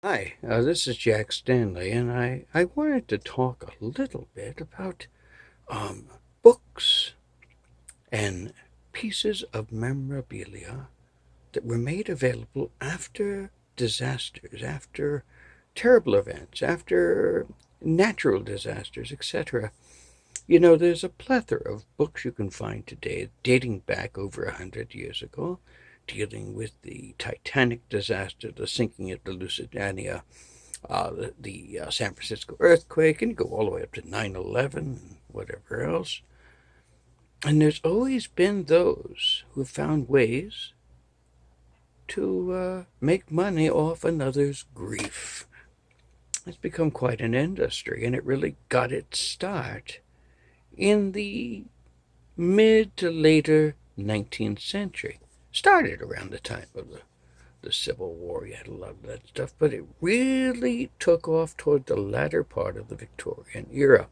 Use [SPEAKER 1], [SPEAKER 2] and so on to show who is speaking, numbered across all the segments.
[SPEAKER 1] Hi, this is Jack Stanley, and I wanted to talk a little bit about um, books and pieces of memorabilia that were made available after disasters, after terrible events, after natural disasters, etc. There's a plethora of books you can find today dating back over 100 years ago, dealing with the Titanic disaster, the sinking of the Lusitania, the San Francisco earthquake, and go all the way up to 9/11 and whatever else. And there's always been those who found ways to make money off another's grief. It's become quite an industry, and it really got its start in the mid to later 19th century. Started around the time of the Civil War. You had a lot of that stuff, but it really took off toward the latter part of the Victorian era.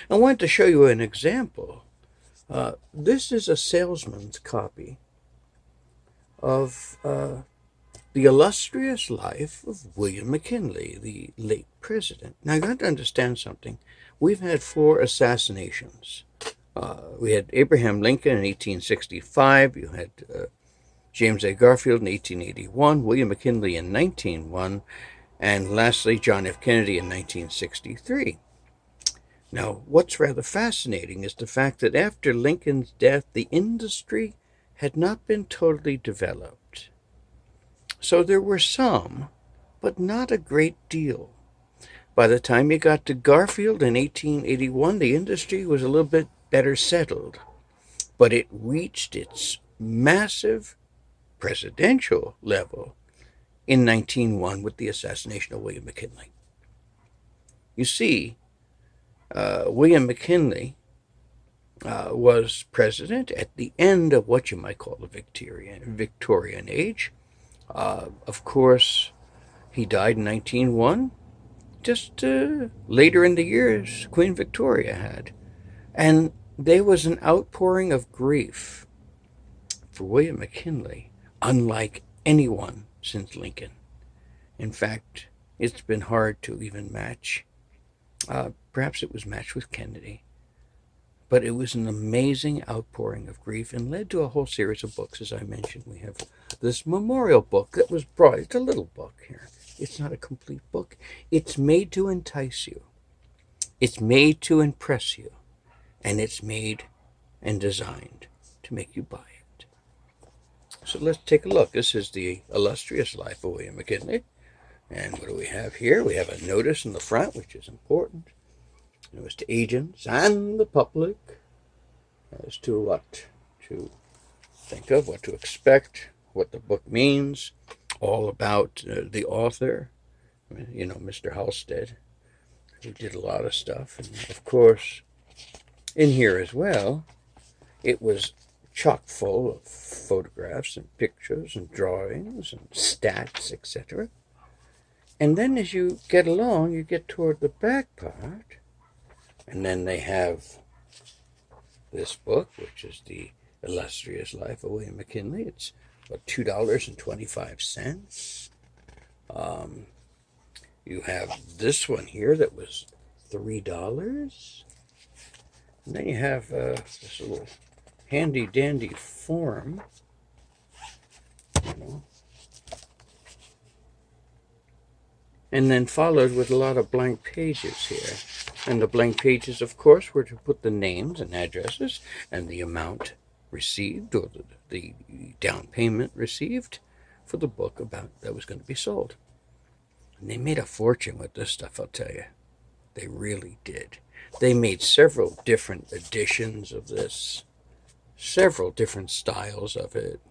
[SPEAKER 1] I wanted to show you an example. This is a salesman's copy of the illustrious life of William McKinley, the late president. Now, you got to understand something. We've had four assassinations. We had Abraham Lincoln in 1865. You had James A. Garfield in 1881, William McKinley in 1901, and lastly, John F. Kennedy in 1963. Now, what's rather fascinating is the fact that after Lincoln's death, the industry had not been totally developed. So there were some, but not a great deal. By the time you got to Garfield in 1881, the industry was a little bit better settled, but it reached its massive presidential level in 1901 with the assassination of William McKinley. You see, William McKinley was president at the end of what you might call the Victorian age. Of course, he died in 1901. Just later in the years, Queen Victoria had. And there was an outpouring of grief for William McKinley, unlike anyone since Lincoln. In fact, it's been hard to even match. Perhaps it was matched with Kennedy. But it was an amazing outpouring of grief and led to a whole series of books. As I mentioned, we have this memorial book that was brought. It's a little book here. It's not a complete book. It's made to entice you. It's made to impress you. And it's made and designed to make you buy it. So let's take a look. This is the illustrious life of William McKinley. And what do we have here? We have a notice in the front, which is important. It was to agents and the public as to what to think of, what to expect, what the book means, all about the author, Mr. Halstead, who did a lot of stuff. And of course, in here as well, it was chock full of photographs and pictures and drawings and stats, etc. And then as you get along, you get toward the back part, and then they have this book, which is the illustrious life of William McKinley. It's about $2.25. You have this one here that was $3. And then you have this little handy dandy form, and then followed with a lot of blank pages here. And the blank pages, of course, were to put the names and addresses and the amount received, or the down payment received for the book that was going to be sold. And they made a fortune with this stuff, I'll tell you. They really did. They made several different editions of this, several different styles of it.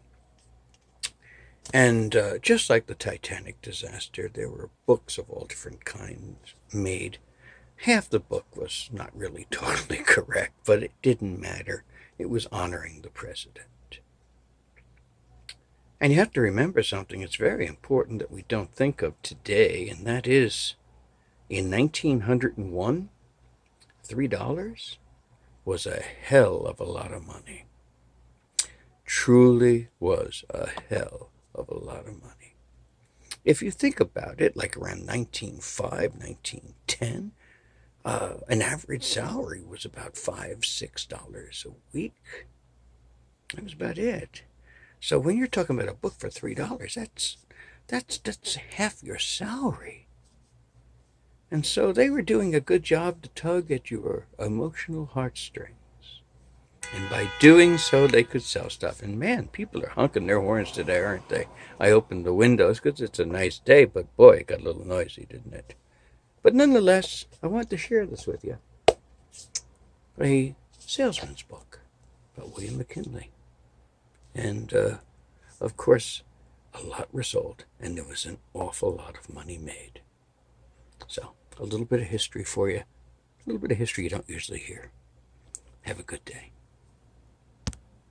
[SPEAKER 1] And just like the Titanic disaster, there were books of all different kinds made. Half the book was not really totally correct, but it didn't matter. It was honoring the president. And you have to remember something. It's very important that we don't think of today, and that is, in 1901, $3 was a hell of a lot of money. Truly was a hell of a lot of money. if you think about it, like around 1905, 1910, an average salary was about $5, $6 a week. That was about it. So when you're talking about a book for $3, that's half your salary. And so they were doing a good job to tug at your emotional heartstrings. And by doing so, they could sell stuff. And man, people are honking their horns today, aren't they? I opened the windows because it's a nice day, but boy, it got a little noisy, didn't it? But nonetheless, I wanted to share this with you. A salesman's book by William McKinley. And, of course, a lot were sold, and there was an awful lot of money made. So, a little bit of history for you. A little bit of history you don't usually hear. Have a good day.